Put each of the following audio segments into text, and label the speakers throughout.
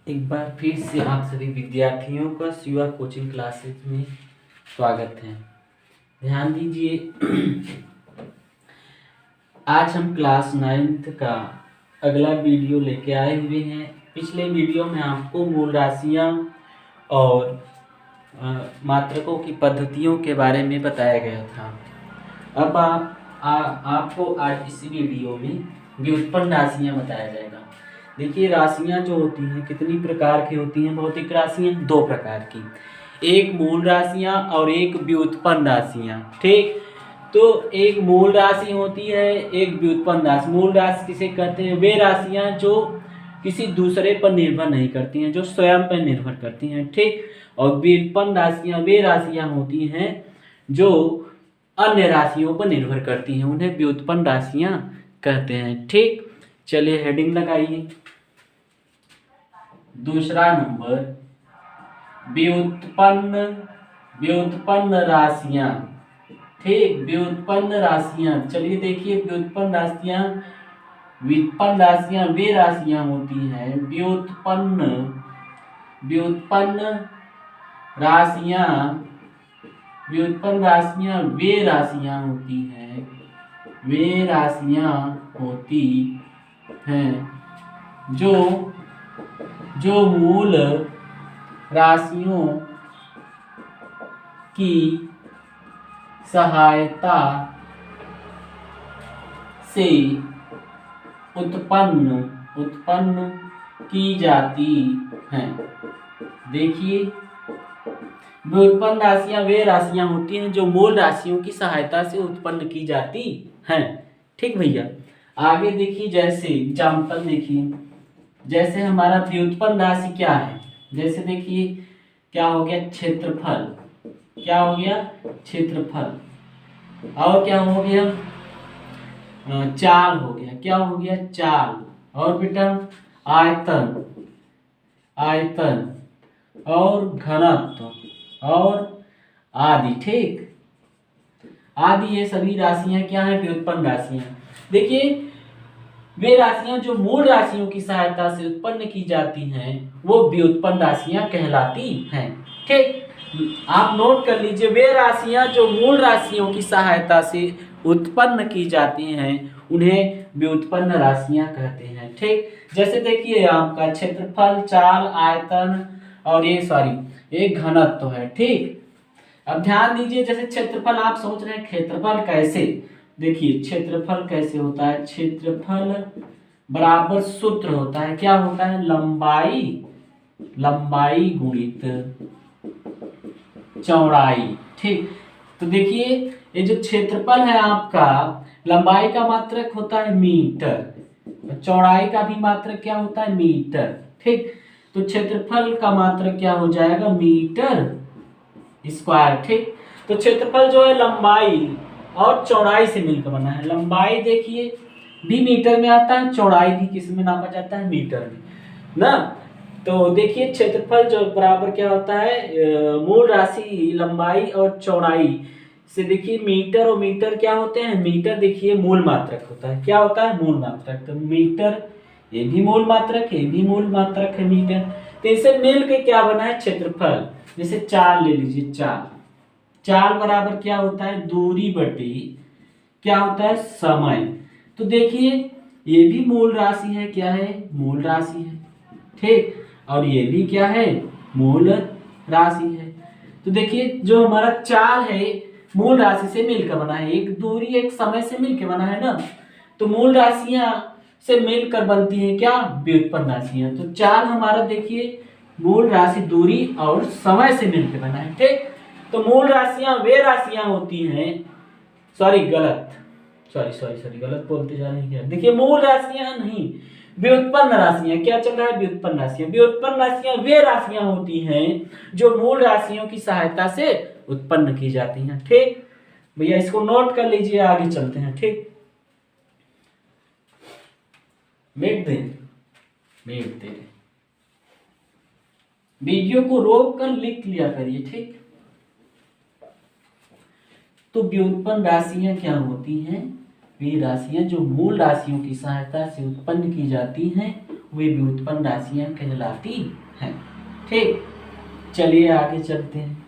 Speaker 1: एक बार फिर से आप सभी विद्यार्थियों का शिवा कोचिंग क्लासेस में स्वागत है। ध्यान दीजिए, आज हम क्लास 9th का अगला वीडियो लेके आए हुए हैं। पिछले वीडियो में आपको मूल राशियां और मात्रकों की पद्धतियों के बारे में बताया गया था। अब आपको आज इस वीडियो में व्युत्पन्न राशियां बताया जाएगा। देखिए, राशियां जो होती हैं कितनी प्रकार की होती हैं? भौतिक राशियां दो प्रकार की, एक मूल राशियां और एक व्युत्पन्न राशियां। ठीक, तो एक मूल राशि होती है, एक व्युत्पन्न राशि। मूल राशि किसे कहते हैं? वे राशियां जो किसी दूसरे पर निर्भर नहीं करती हैं, जो स्वयं पर निर्भर करती हैं। ठीक, और व्युत्पन्न राशियां वे राशियां होती हैं जो अन्य राशियों पर निर्भर करती हैं, उन्हें व्युत्पन्न राशियां कहते हैं। ठीक, चलिए हेडिंग लगाइए। दूसरा नंबर, व्युत्पन्न राशियां। ठीक, व्युत्पन्न राशियां। चलिए देखिए, व्युत्पन्न राशियां वे राशियां होती हैं, व्युत्पन्न राशियां वे राशियां होती हैं जो मूल राशियों की सहायता से उत्पन्न की जाती हैं। देखिए, व्युत्पन्न राशियां वे राशियां होती हैं जो मूल राशियों की सहायता से उत्पन्न की जाती हैं। ठीक भैया, आगे देखिए, जैसे एग्जाम्पल देखिए, जैसे हमारा व्युत्पन्न राशि क्या है? जैसे देखिए, क्या हो गया? क्षेत्रफल। क्या हो गया? क्षेत्रफल। और क्या हो गया? चाल हो गया। क्या हो गया? चाल। और बेटा आयतन और घनत्व और आदि। ठीक, आदि ये सभी राशियां क्या है? व्युत्पन्न राशियां। देखिए, वे राशियां जो मूल राशियों की सहायता से उत्पन्न की जाती हैं वो व्युत्पन्न राशियां कहलाती हैं। ठीक, आप नोट कर लीजिए, वे राशियां जो मूल राशियों की सहायता से उत्पन्न की जाती हैं उन्हें व्युत्पन्न राशियां कहते हैं। ठीक, जैसे देखिए, आपका क्षेत्रफल, चाल, आयतन और ये घनत्व है। ठीक, अब ध्यान दीजिए, जैसे क्षेत्रफल, आप सोच रहे हैं क्षेत्रफल कैसे? देखिए, क्षेत्रफल कैसे होता है? क्षेत्रफल बराबर सूत्र होता है, क्या होता है? लंबाई गुणित चौड़ाई। ठीक, तो देखिए, ये जो क्षेत्रफल है आपका, लंबाई का मात्रक होता है मीटर, चौड़ाई का भी मात्रक क्या होता है? मीटर। ठीक, तो क्षेत्रफल का मात्रक क्या हो जाएगा? Metre square. ठीक, तो क्षेत्रफल जो है लंबाई और चौड़ाई से मिलकर बना है। लंबाई देखिए भी मीटर में आता है, चौड़ाई भी किस में नापा जाता है? मीटर में ना। तो देखिए, क्षेत्रफल जो बराबर क्या होता है? मूल राशि लंबाई और चौड़ाई से। देखिए, मीटर और मीटर क्या होते हैं? मीटर देखिए मूल मात्रक होता है। क्या होता है? मूल मात्रक। तो मीटर ये भी मूल मात्रक, ये भी मूल मात्रक है मीटर। तो इसे मिल के क्या बना है? क्षेत्रफल। जैसे चाल ले लीजिए, चाल बराबर क्या होता है? दूरी बटे क्या होता है? समय। तो देखिए, ये भी मूल राशि है। क्या है? मूल राशि है। ठीक, और ये भी क्या है? मूल राशि है। तो देखिए, जो हमारा चाल है मूल राशि से मिलकर बना है, एक दूरी एक समय से मिलकर बना है ना। तो मूल राशियां से मिलकर बनती है क्या? व्युत्पन्न राशियां। तो चाल हमारा देखिए मूल राशि, दूरी और समय से मिलकर बना है। ठीक, तो मूल राशियां वे राशियां होती हैं, गलत बोलते जा रहे हैं। देखिए, मूल राशियां नहीं, व्युत्पन्न राशियां। क्या चल रहा है? व्युत्पन्न राशियां। व्युत्पन्न राशियां वे राशियां होती हैं जो मूल राशियों की सहायता से उत्पन्न की जाती हैं। ठीक भैया, इसको नोट कर लीजिए, आगे चलते हैं। ठीक, वेट दे वीडियो को रोक कर लिख लिया करिए। ठीक, तो व्युत्पन्न राशियां क्या होती हैं? वे राशियां जो मूल राशियों की सहायता से उत्पन्न की जाती हैं वे व्युत्पन्न राशियां कहलाती हैं। ठीक, चलिए आगे चलते हैं।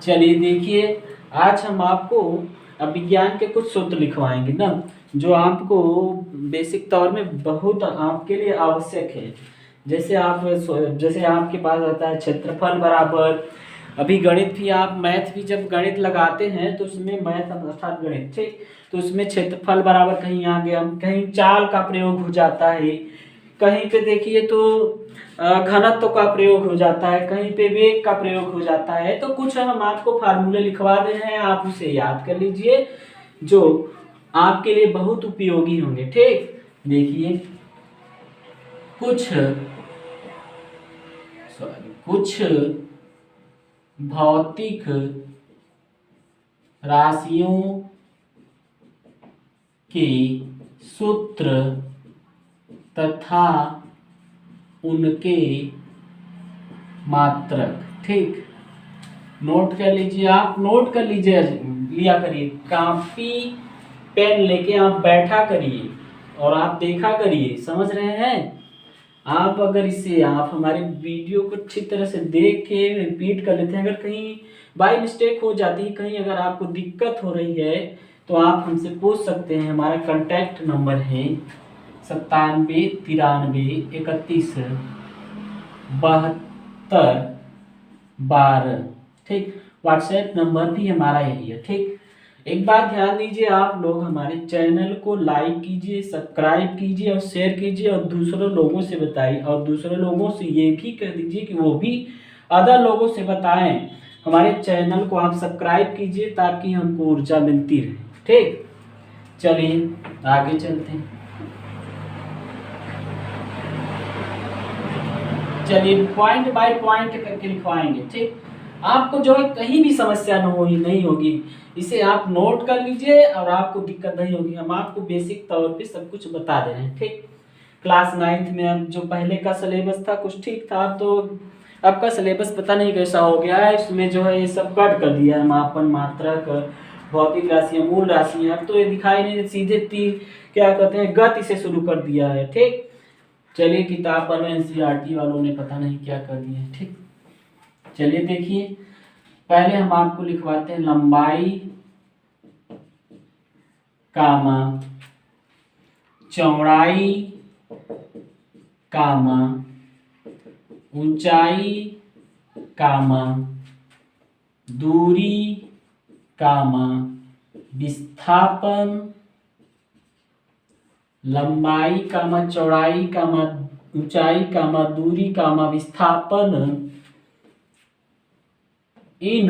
Speaker 1: चलिए देखिए, आज हम आपको विज्ञान के कुछ सूत्र लिखवाएंगे ना, जो आपको बेसिक तौर में बहुत आपके लिए आवश्यक है। जैसे आपके पास आता है क्षेत्रफल बराबर, अभी गणित भी आप मैथ भी जब गणित लगाते हैं तो उसमें मैथ अर्थात गणित, ठीक, तो उसमें क्षेत्रफल बराबर कहीं आ गया, कहीं चाल का प्रयोग हो जाता है, कहीं पे देखिए तो घनत्व का प्रयोग हो जाता है, कहीं पे वेग का प्रयोग हो जाता है। तो कुछ हम आपको फार्मूले लिखवा दे रहे हैं, आप उसे याद कर लीजिए, जो आपके लिए बहुत उपयोगी होंगे। ठीक, देखिए कुछ भौतिक राशियों के सूत्र तथा उनके मात्रक। ठीक, नोट कर लीजिए, आप नोट कर लीजिए, लिया करिए, कॉपी पेन लेके आप बैठा करिए और आप देखा करिए, समझ रहे हैं। आप अगर इसे आप हमारे वीडियो को अच्छी तरह से देख के रिपीट कर लेते हैं, अगर कहीं बाय मिस्टेक हो जाती है, कहीं अगर आपको दिक्कत हो रही है तो आप हमसे पूछ सकते हैं। हमारा कांटेक्ट नंबर है 97 93 31 72 12। ठीक, व्हाट्सएप नंबर भी हमारा यही है। ठीक, एक बात ध्यान दीजिए, आप लोग हमारे चैनल को लाइक कीजिए, सब्सक्राइब कीजिए और शेयर कीजिए और दूसरे लोगों से बताइए, और दूसरे लोगों से ये भी कह दीजिए कि वो भी अदर लोगों से बताएं। हमारे चैनल को आप सब्सक्राइब कीजिए ताकि हमको ऊर्जा मिलती रहे। ठीक, चलिए आगे चलते हैं। चलिए पॉइंट बाय पॉइंट करके लिखवाएंगे। ठीक, आपको जो है कहीं भी समस्या नहीं होगी, इसे आप नोट कर लीजिए और आपको दिक्कत नहीं होगी। हम आपको बेसिक तौर पे सब कुछ बता दे रहे हैं। ठीक, क्लास 9th में अब जो पहले का सिलेबस था कुछ ठीक था, तो अब का सिलेबस पता नहीं कैसा हो गया है। इसमें जो है ये सब कट कर दिया है, मापन, मात्रक, भौतिक राशियाँ, मूल राशियाँ, अब तो ये दिखाई नहीं, सीधे क्या कहते हैं गति से शुरू कर दिया है। ठीक, चलिए किताब वालों NCERT वालों ने पता नहीं क्या कर दिया है। ठीक, चलिए देखिए, पहले हम आपको लिखवाते हैं लंबाई कामा चौड़ाई कामा ऊंचाई कामा दूरी कामा विस्थापन, लंबाई कामा चौड़ाई कामा ऊंचाई कामा दूरी कामा विस्थापन, इन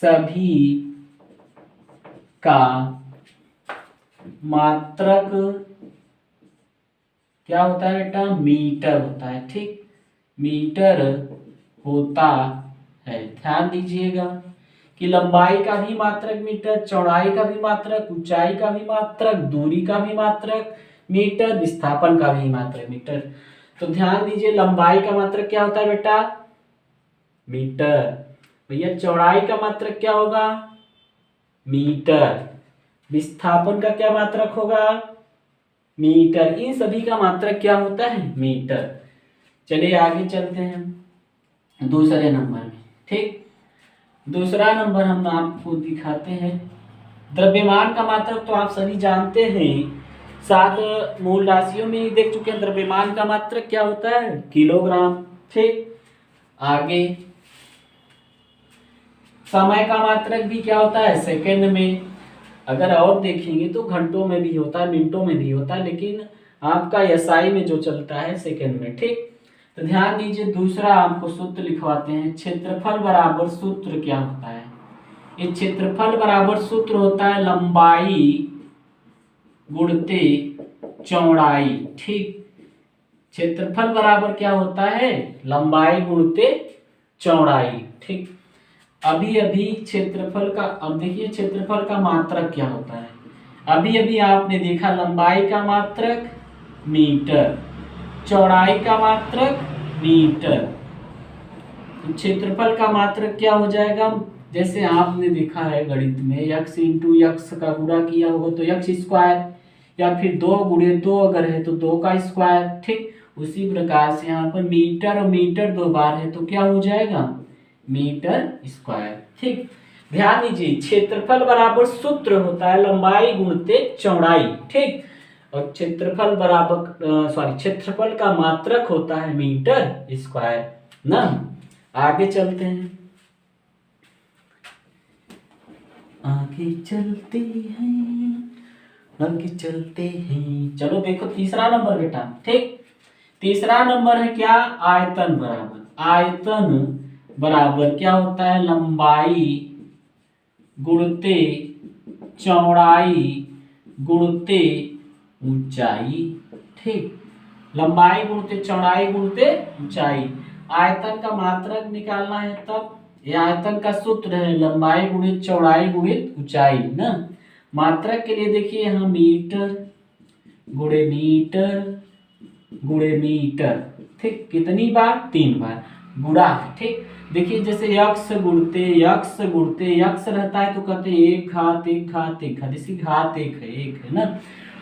Speaker 1: सभी का मात्रक क्या होता है बेटा? मीटर होता है। ठीक, मीटर होता है। ध्यान दीजिएगा कि लंबाई का भी मात्रक मीटर, चौड़ाई का भी मात्रक, ऊंचाई का भी मात्रक, दूरी का भी मात्रक मीटर, विस्थापन का भी मात्रक मीटर। तो ध्यान दीजिए, लंबाई का मात्रक क्या होता है बेटा? मीटर। भैया चौड़ाई का मात्रक क्या होगा? मीटर। विस्थापन का क्या मात्रक होगा? मीटर। इन सभी का मात्रक क्या होता है? मीटर। चलिए आगे चलते हैं दूसरे नंबर में। ठीक, दूसरा नंबर हम आपको दिखाते हैं द्रव्यमान का मात्रक। तो आप सभी जानते हैं, 7 मूल राशियों में ही देख चुके हैं। द्रव्यमान का मात्रक क्या होता है? किलोग्राम। ठीक, आगे समय का मात्रक भी क्या होता है? सेकंड में। अगर और देखेंगे तो घंटों में भी होता है, मिनटों में भी होता है, लेकिन आपका SI में जो चलता है सेकंड में। ठीक, तो ध्यान दीजिए, दूसरा आपको सूत्र लिखवाते हैं। क्षेत्रफल बराबर सूत्र क्या होता है? ये क्षेत्रफल बराबर सूत्र होता है लंबाई गुणते चौड़ाई। ठीक, क्षेत्रफल बराबर क्या होता है? लंबाई गुणते चौड़ाई। ठीक, अभी अभी क्षेत्रफल का, अब देखिए क्षेत्रफल का मात्रक क्या होता है। अभी अभी आपने देखा लंबाई का मात्रक मीटर, चौड़ाई का मात्रक मीटर। तो क्षेत्रफल का मात्रक क्या हो जाएगा, जैसे आपने देखा है गणित में x इंटू यक्स का गुणा किया होगा तो यक्स स्क्वायर, या फिर 2 गुणे 2 अगर है तो 2 का स्क्वायर। ठीक, उसी प्रकार से यहाँ पर मीटर और मीटर 2 बार है तो क्या हो जाएगा, मीटर स्क्वायर। ठीक, ध्यान दीजिए क्षेत्रफल बराबर सूत्र होता है लंबाई गुणते चौड़ाई। ठीक, और क्षेत्रफल बराबर क्षेत्रफल का मात्रक होता है मीटर स्क्वायर ना। आगे चलते हैं, आगे चलते हैं, आगे चलते हैं। चलो देखो तीसरा नंबर बेटा। ठीक, तीसरा नंबर है क्या, आयतन बराबर। आयतन बराबर क्या होता है, लंबाई गुणते चौड़ाई गुणते ऊंचाई। ठीक, लंबाई गुणते चौड़ाई गुणते ऊंचाई। आयतन का मात्रक निकालना है तब, ये आयतन का सूत्र है लंबाई गुणित चौड़ाई गुणित ऊंचाई ना। मात्रक के लिए देखिए यहाँ मीटर गुणे मीटर गुणे मीटर। ठीक, कितनी बार, 3 बार गुणा। ठीक, देखिए जैसे यक्स गुणते यक्स रहता है तो कहते हैं एक घात एक घात एक घात, इसी घात एक है ना।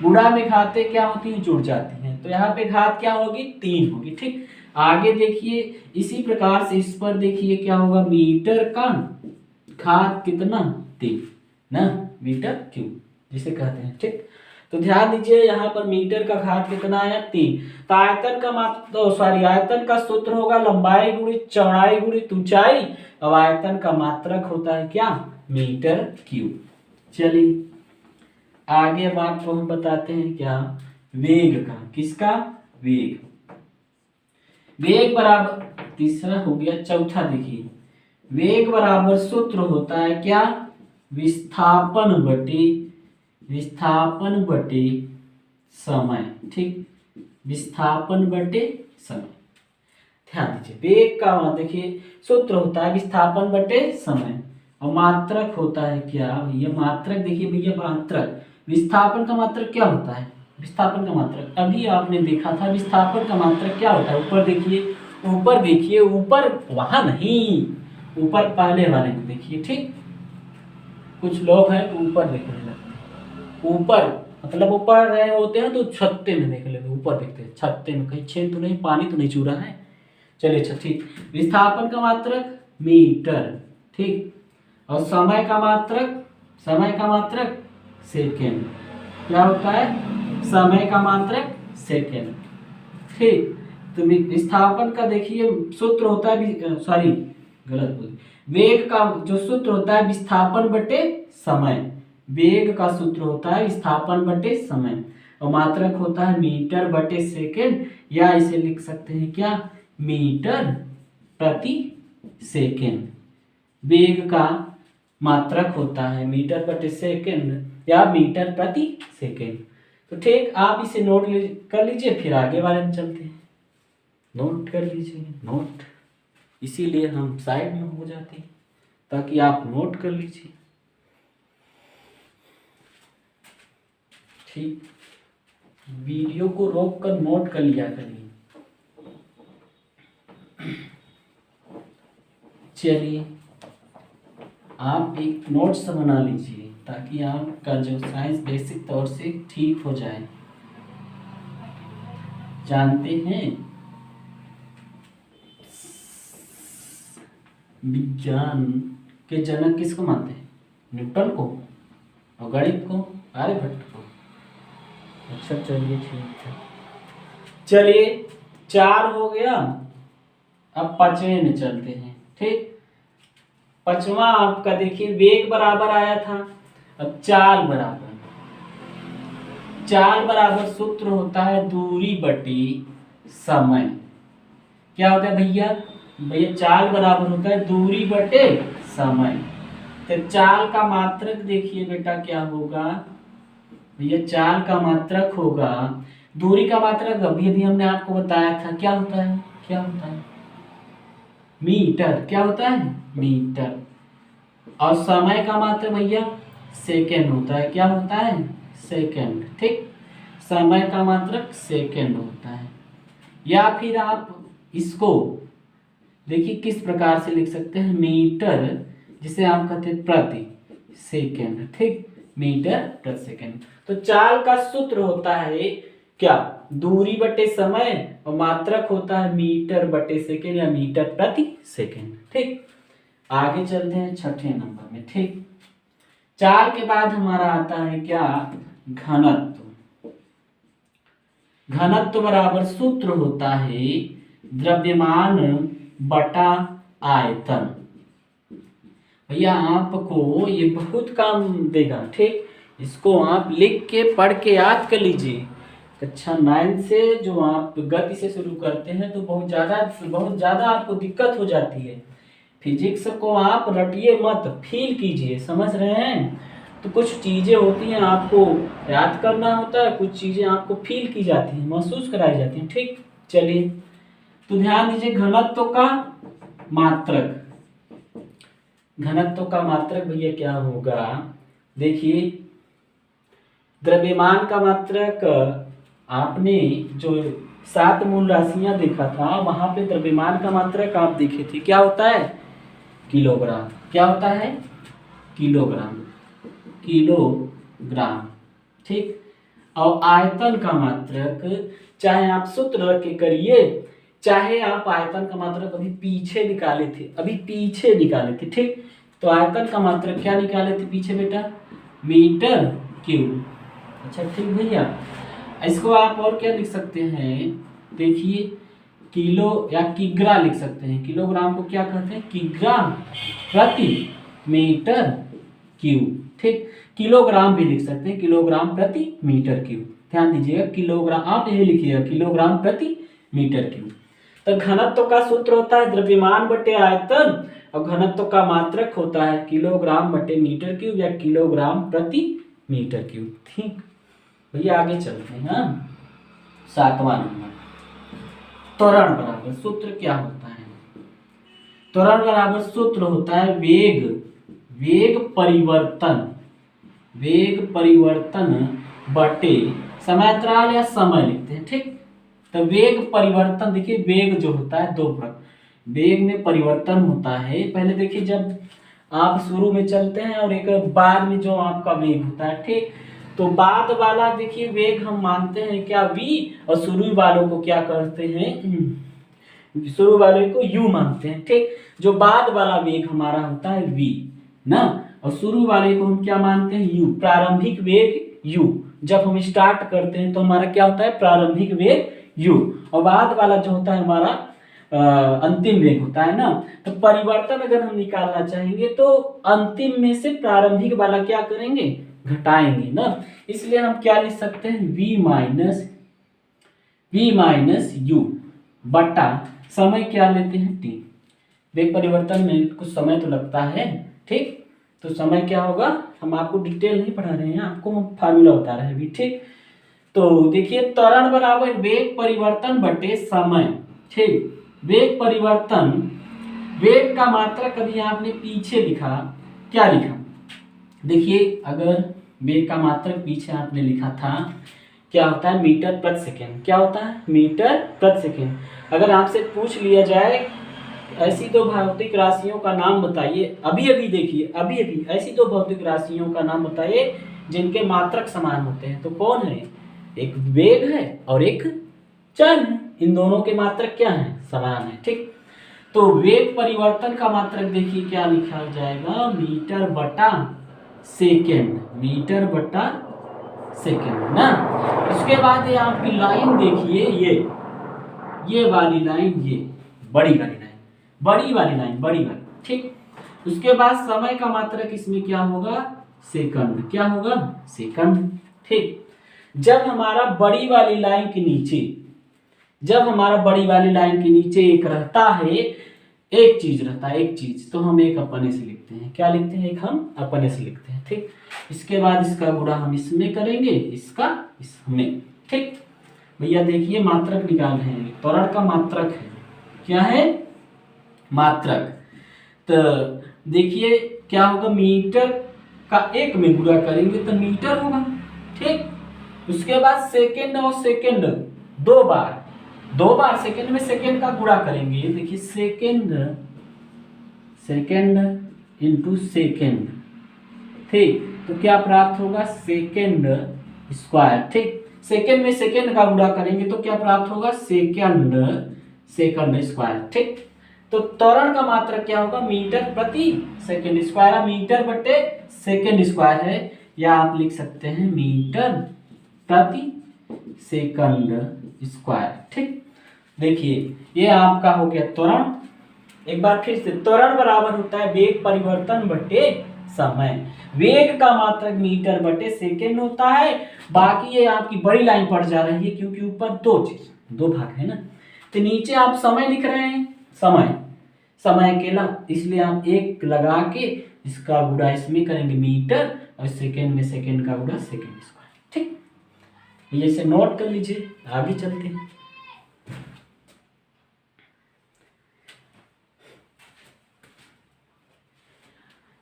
Speaker 1: गुणा में घाते क्या होती है, जुड़ जाती हैं, तो यहाँ पे घात क्या होगी, 3 होगी। ठीक, आगे देखिए इसी प्रकार से इस पर देखिए क्या होगा, मीटर का घात कितना, 3 ना, मीटर क्यूब जिसे कहते हैं। ठीक, तो ध्यान दीजिए यहाँ पर मीटर का घात कितना आया, 3। तो आयतन का आयतन का सूत्र होगा लंबाई गुणित चौड़ाई गुणित ऊंचाई। अब आयतन का मात्रक होता है क्या, मीटर क्यूब। चलिए आगे अब आपको हम बताते हैं क्या, वेग का। किसका, वेग। वेग बराबर, तीसरा हो गया, चौथा देखिए वेग बराबर सूत्र होता है क्या, विस्थापन बटे समय। ठीक, विस्थापन बटे समय। ध्यान दीजिए वेग का देखिए सूत्र होता है विस्थापन बटे समय, और मात्रक होता है क्या भैया, मात्रक देखिए भैया, मात्रक विस्थापन का मात्रक क्या होता है, विस्थापन का मात्रक अभी आपने देखा था। विस्थापन का मात्रक क्या होता है, ऊपर देखिए ऊपर वहां नहीं, ऊपर पहले वाले में देखिए। ठीक, कुछ लोग हैं तो ऊपर देखने लगते हैं, ऊपर मतलब ऊपर रहे होते हैं तो छत्ते में देख लेते, ऊपर देखते हैं छत्ते में कहीं छेद तो नहीं, पानी तो नहीं चू रहा है। चलिए अच्छा ठीक, विस्थापन का मात्रक मीटर। ठीक, और समय का मात्रक सेकेंड। क्या होता है, समय का मात्रक सेकेंड। ठीक, तो विस्थापन का देखिए सूत्र होता है, वेग का जो सूत्र होता है विस्थापन बटे समय। वेग का सूत्र होता है विस्थापन बटे समय, और मात्रक होता है मीटर बटे सेकेंड, या इसे लिख सकते हैं क्या, मीटर प्रति सेकेंड। वेग का मात्रक होता है मीटर प्रति सेकेंड या मीटर प्रति सेकेंड। तो ठीक, आप इसे नोट कर लीजिए, फिर आगे वाले में चलते हैं। नोट कर लीजिए, नोट, इसीलिए हम साइड में हो जाते हैं ताकि आप नोट कर लीजिए। ठीक, वीडियो को रोक कर नोट कर लिया करिए। चलिए आप एक नोट्स बना लीजिए ताकि आपका जो साइंस बेसिक तौर से ठीक हो जाए। जानते हैं विज्ञान के जनक किसको मानते हैं, न्यूटन को, और गणित को आर्यभट्ट को। अच्छा चलिए ठीक है, चलिए 4 हो गया। अब 5वें में चलते हैं। ठीक, 5वां आपका देखिए वेग बराबर आया था, अब चाल बराबर सूत्र होता है दूरी बटी समय। क्या होता है भैया, चाल बराबर होता है दूरी बटे समय। तो चाल का मात्रक देखिए बेटा क्या होगा भैया, चाल का मात्रक होगा, दूरी का मात्रक अभी हमने आपको बताया था क्या होता है मीटर। क्या होता है, मीटर। और समय का मात्रक भैया सेकेंड होता है। क्या होता है, सेकेंड। ठीक, समय का मात्रक सेकेंड होता है। या फिर आप इसको देखिए किस प्रकार से लिख सकते हैं, मीटर जिसे हम कहते हैं प्रति सेकेंड, ठीक, मीटर प्रति सेकेंड। तो चाल का सूत्र होता है क्या, दूरी बटे समय, और मात्रक होता है मीटर बटे सेकेंड या मीटर प्रति सेकेंड, ठीक। आगे चलते हैं छठे नंबर में, ठीक। चाल के बाद हमारा आता है क्या, घनत्व। घनत्व बराबर सूत्र होता है द्रव्यमान बटा आयतन। भैया आपको ये बहुत काम देगा, ठीक। इसको आप लिख के पढ़ के याद कर लीजिए। कक्षा 9 से जो आप गति से शुरू करते हैं तो बहुत ज़्यादा आपको दिक्कत हो जाती है। फिजिक्स को आप रटिए मत, फील कीजिए, समझ रहे हैं। तो कुछ चीज़ें होती हैं आपको याद करना होता है, कुछ चीज़ें आपको फील की जाती हैं, महसूस कराई जाती हैं, ठीक। चलिए तो ध्यान दीजिए, घनत्व का मात्रक। घनत्व का मात्रक भैया क्या होगा, देखिए द्रव्यमान का मात्रक आपने जो 7 मूल राशियां देखा था वहां पे द्रव्यमान का मात्रक आप देखे थे, क्या होता है, किलोग्राम। क्या होता है, किलोग्राम, किलोग्राम, ठीक। और आयतन का मात्रक चाहे आप सूत्र रख के करिए, चाहे आप आयतन का मात्रक अभी पीछे निकाले थे, ठीक। तो आयतन का मात्रक क्या निकाले थे पीछे बेटा, मीटर क्यूब। अच्छा ठीक भैया, इसको आप और क्या लिख सकते हैं, देखिए किलो या किग्रा लिख सकते हैं। किलोग्राम को क्या कहते हैं, किग्रा प्रति मीटर क्यूब, ठीक। किलोग्राम भी लिख सकते हैं, किलोग्राम प्रति मीटर क्यूब। ध्यान दीजिएगा, किलोग्राम आप यही लिखिएगा, किलोग्राम प्रति मीटर क्यूब। तो घनत्व का सूत्र होता है द्रव्यमान बटे आयतन, और घनत्व का मात्रक होता है किलोग्राम बटे मीटर क्यूब या किलोग्राम प्रति मीटर क्यूब, ठीक। भैया आगे चलते हैं। 7वां नंबर, त्वरण बराबर सूत्र क्या होता है। त्वरण बराबर सूत्र होता है वेग परिवर्तन बटे समयांतराल या समय लिखते हैं, ठीक। तो वेग परिवर्तन, देखिए वेग जो होता है दो प्रकार, वेग में परिवर्तन होता है। पहले देखिए जब आप शुरू में चलते हैं और एक बाद में जो आपका वेग होता है, ठीक। तो बाद वाला देखिए वेग हम मानते हैं क्या, v, और शुरू वालों को क्या करते हैं, शुरू वाले को u मानते हैं, ठीक। जो बाद वाला वेग हमारा होता है v ना, और शुरू वाले को हम क्या मानते हैं, u, प्रारंभिक वेग u। जब हम स्टार्ट करते हैं तो हमारा क्या होता है, प्रारंभिक वेग u, और बाद वाला जो होता है हमारा अंतिम वेग होता है ना। तो परिवर्तन अगर हम निकालना चाहेंगे तो अंतिम में से प्रारंभिक वाला क्या करेंगे, घटाएंगे ना। इसलिए हम क्या लिख सकते हैं, v माइनस u बटा समय क्या लेते हैं, t। वेग परिवर्तन में कुछ समय तो लगता है, ठीक। तो समय क्या होगा, हम आपको डिटेल नहीं पढ़ा रहे हैं, आपको हम फार्मूला बता रहे हैं भी, ठीक। तो देखिए त्वरण बराबर वेग परिवर्तन बटे समय, ठीक। वेग परिवर्तन, वेग का मात्रक कभी आपने पीछे लिखा, क्या लिखा, देखिए अगर वेग का मात्रक पीछे आपने लिखा था, क्या होता है, मीटर प्रति सेकेंड। क्या होता है, मीटर प्रति सेकेंड। अगर आपसे पूछ लिया जाए ऐसी दो भौतिक राशियों का नाम बताइए, अभी देखिए ऐसी दो भौतिक राशियों का नाम बताइए जिनके मात्रक समान होते हैं, तो कौन है, एक वेग है और एक चल है। इन दोनों के मात्रक क्या है, समान है, ठीक। तो वेग परिवर्तन का मात्रक देखिए क्या लिखा जाएगा, मीटर बटा सेकेंड, मीटर बटा सेकेंड ना। उसके बाद ये आपकी लाइन देखिए, ये वाली लाइन, ये बड़ी वाली लाइन, ठीक। उसके बाद समय का मात्रक इसमें क्या होगा, सेकंड। क्या होगा, सेकंड, ठीक। जब हमारा बड़ी वाली लाइन के नीचे एक रहता है, एक चीज, तो हम एक अपने से लिखते हैं। क्या लिखते हैं, एक हम अपने से लिखते हैं, ठीक। इसके बाद इसका गुणा हम इसमें करेंगे, इसका इसमें, ठीक। भैया देखिए मात्रक निकाल रहे हैं, त्वरण का मात्रक है, क्या है, मात्रक। तो देखिए क्या होगा, मीटर का एक में गुणा करेंगे तो मीटर होगा, ठीक। उसके बाद सेकेंड और सेकेंड दो बार, 2 बार सेकेंड में सेकेंड का गुणा करेंगे, देखिए सेकेंड इंटू सेकेंड, ठीक, तो क्या प्राप्त होगा, सेकेंड स्क्वायर, ठीक। सेकेंड में सेकेंड का गुणा करेंगे तो क्या प्राप्त होगा, सेकंड स्क्वायर, ठीक। तो त्वरण का मात्रक क्या होगा, मीटर प्रति सेकेंड स्क्वायर, मीटर बटे सेकेंड स्क्वायर है, या आप लिख सकते हैं मीटर प्रति सेकंड स्क्वायर, ठीक। देखिए ये आपका हो गया त्वरण। एक बार फिर से, त्वरण बराबर होता है वेग परिवर्तन बटे समय। वेग का मात्रक मीटर बटे सेकेंड होता है। बाकी ये आपकी बड़ी लाइन पड़ जा रही है क्योंकि ऊपर दो भाग है ना, तो नीचे आप समय लिख रहे हैं, समय अकेला, इसलिए आप एक लगा के इसका गुणा इसमें करेंगे मीटर, और सेकेंड में सेकेंड का गुणा सेकेंड स्क्वायर, ठीक। ये से नोट कर लीजिए, आगे चलते हैं।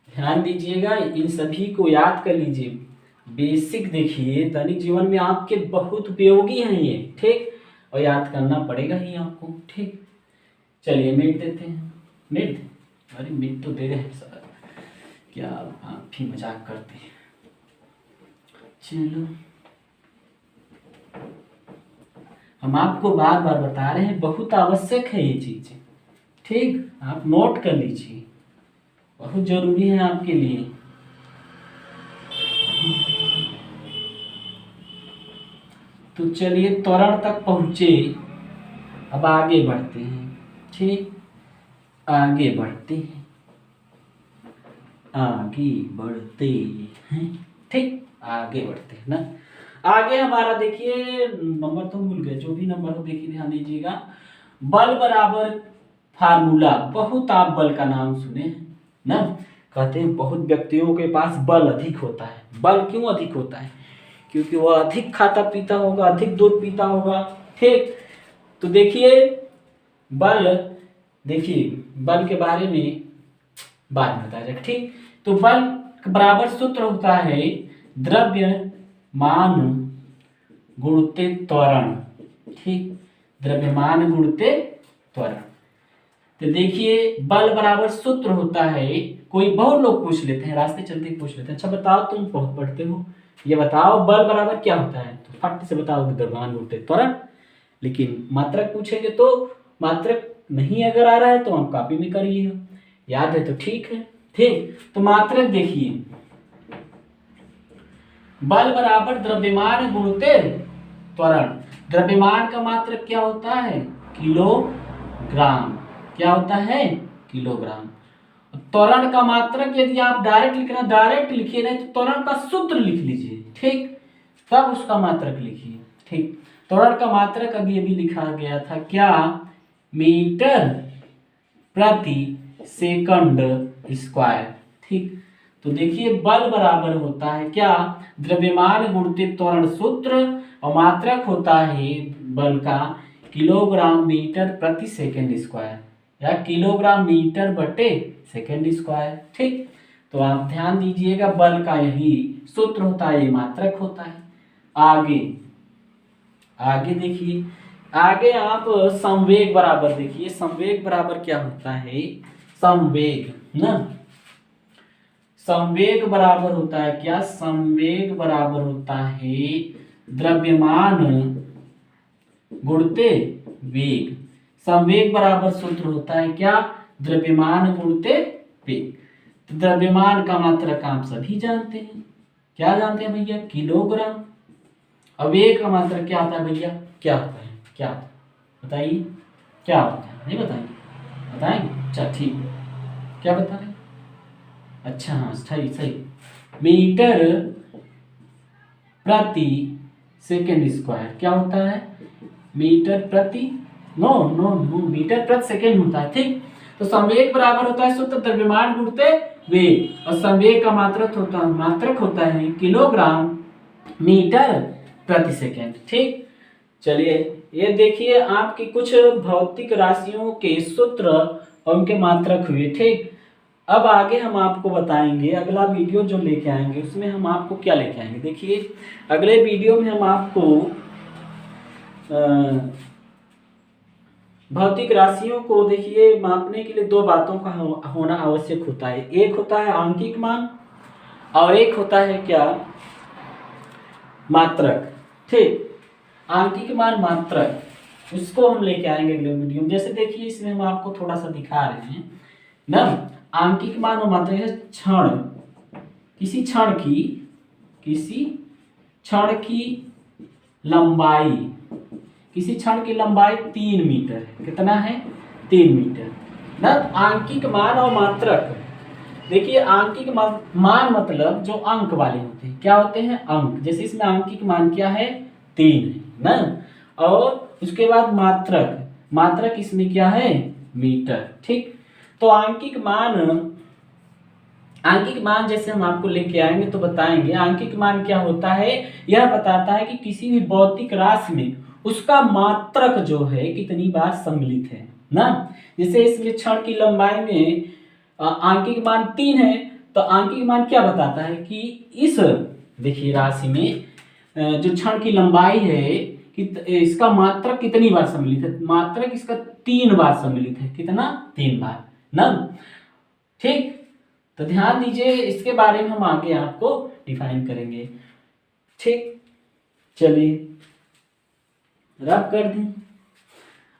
Speaker 1: ध्यान दीजिएगा, इन सभी को याद कर लीजिए। बेसिक देखिए दैनिक जीवन में आपके बहुत उपयोगी हैं ये, ठीक, और याद करना पड़ेगा ही आपको, ठीक। चलिए मिट देते हैं, अरे मिट तो दे रहे हैं सर, क्या आप ही मजाक करते हैं। चलो, हम आपको बार बार बता रहे हैं, बहुत आवश्यक है ये चीजें, ठीक, आप नोट कर लीजिए, बहुत जरूरी है आपके लिए। तो चलिए त्वरण तक पहुंचे, अब आगे बढ़ते हैं, ठीक, आगे बढ़ते हैं, ठीक, आगे बढ़ते हैं ना। आगे हमारा देखिए, नंबर तो भूल गए, जो भी नंबर हो देखिए ध्यान दीजिएगा। बल बराबर फार्मूला, बहुत आप बल का नाम सुने हैं ना, कहते हैं बहुत व्यक्तियों के पास बल अधिक होता है। बल क्यों अधिक होता है, क्योंकि वह अधिक खाता पीता होगा, अधिक दूध पीता होगा, ठीक। तो देखिए बल के बारे में बाद में बताया जाएगा, ठीक। तो बल बराबर सूत्र होता है द्रव्यमान गुणित त्वरण, ठीक, द्रव्यमान गुणित त्वरण। तो देखिए बल बराबर सूत्र होता है, कोई बहुत लोग पूछ लेते हैं, रास्ते चलते पूछ लेते हैं, अच्छा बताओ तुम बहुत पढ़ते हो, ये बताओ बल बराबर क्या होता है, तो फट से बताओ द्रव्यमान गुणित त्वरण। लेकिन मात्रक पूछेंगे तो मात्रक नहीं अगर आ रहा है तो हम कॉपी में करिए, याद है तो ठीक है, ठीक। तो मात्रक देखिए, बल बराबर द्रव्यमान गुणित त्वरण। द्रव्यमान का मात्रक क्या होता है, किलोग्राम, क्या होता है, किलोग्राम। त्वरण का मात्रक यदि आप डायरेक्ट लिखना, डायरेक्ट लिखिए, नहीं तो त्वरण का सूत्र लिख लीजिए, ठीक, तब उसका मात्रक लिखिए, ठीक। त्वरण का मात्रक अभी अभी लिखा गया था क्या, मीटर प्रति सेकंड स्क्वायर, ठीक। तो देखिए बल बराबर होता है क्या, द्रव्यमान गुणित त्वरण सूत्र, और मात्रक होता है बल का किलोग्राम मीटर प्रति सेकंड स्क्वायर, या किलोग्राम मीटर बटे सेकंड स्क्वायर, ठीक। तो आप ध्यान दीजिएगा, बल का यही सूत्र होता है, ये मात्रक होता है। आगे देखिए, आगे आप संवेग बराबर देखिए, संवेग बराबर क्या होता है, संवेग ना, संवेग बराबर होता है क्या, संवेग बराबर होता है द्रव्यमान गुणित वेग। संवेग बराबर सूत्र होता है क्या, द्रव्यमान गुणित वेग। तो द्रव्यमान का मात्रक आप सभी जानते हैं, क्या जानते हैं भैया, किलोग्राम। और वेग का मात्रक क्या होता है भैया, क्या होता है, क्या होता है बताइए, क्या होता है, नहीं बताएंगे, बताएंगे, अच्छा ठीक, क्या बता रहे, अच्छा हाँ सही, मीटर प्रति सेकेंड स्क्वायर क्या होता है, मीटर प्रति मीटर प्रति सेकेंड होता है, ठीक। तो संवेग बराबर होता है सूत्र द्रव्यमान गुणित वेग, और संवेग का मात्रक होता है किलोग्राम मीटर प्रति सेकेंड, ठीक। चलिए ये देखिए आपकी कुछ भौतिक राशियों के सूत्र और उनके मात्रक हुए, ठीक। अब आगे हम आपको बताएंगे, अगला वीडियो जो लेके आएंगे उसमें हम आपको क्या लेके आएंगे, देखिए अगले वीडियो में हम आपको भौतिक राशियों को देखिए मापने के लिए दो बातों का होना आवश्यक होता है। एक होता है आंकिक मान और एक होता है क्या, मात्रक। ठीक, आंकिक मान मात्रक, उसको हम लेके आएंगे अगले वीडियो में। जैसे देखिए इसमें हम आपको थोड़ा सा दिखा रहे हैं ना, आंकिक मान और मात्रक है क्षण, किसी क्षण की लंबाई, किसी क्षण की लंबाई 3 मीटर है। कितना है? 3 मीटर ना। आंकिक मान और मात्रक, देखिए आंकिक मान मतलब जो अंक वाले होते हैं, क्या होते हैं? अंक। जैसे इसमें आंकिक मान क्या है? 3 है ना। और उसके बाद मात्रक इसमें क्या है? मीटर। ठीक, तो आंकिक मान जैसे हम आपको लेके आएंगे तो बताएंगे आंकिक मान क्या होता है। यह बताता है कि किसी भी भौतिक राशि में उसका मात्रक जो है कितनी बार सम्मिलित है ना। जैसे इसमें क्षण की लंबाई में आंकिक मान 3 है, तो आंकिक मान क्या बताता है कि इस देखिए राशि में जो क्षण की लंबाई है कि इसका मात्रक कितनी बार सम्मिलित है। मात्रक इसका 3 बार सम्मिलित है। कितना? 3 बार ना। ठीक, तो ध्यान दीजिए, इसके बारे में हम आगे आपको डिफाइन करेंगे। ठीक, चलिए रब कर दें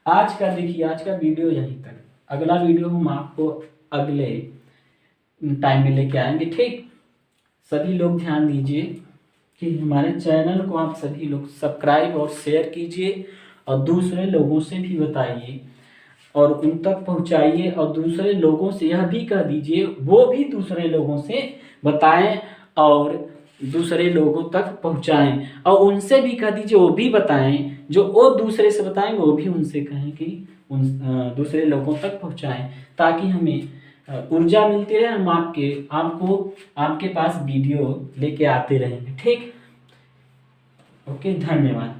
Speaker 1: आज का। देखिए आज का वीडियो यहीं तक, अगला वीडियो हम आपको अगले टाइम में लेके आएंगे। ठीक, सभी लोग ध्यान दीजिए कि हमारे चैनल को आप सभी लोग सब्सक्राइब और शेयर कीजिए और दूसरे लोगों से भी बताइए और उन तक पहुंचाइए, और दूसरे लोगों से यह भी कह दीजिए वो भी दूसरे लोगों से बताएं और दूसरे लोगों तक पहुंचाएं, और उनसे भी कह दीजिए वो भी बताएं, जो वो दूसरे से बताएंगे वो भी उनसे कहें कि उन दूसरे लोगों तक पहुंचाएं, ताकि हमें ऊर्जा मिलती रहे। हम आपको आपके पास वीडियो लेके आते रहेंगे। ठीक, ओके, धन्यवाद।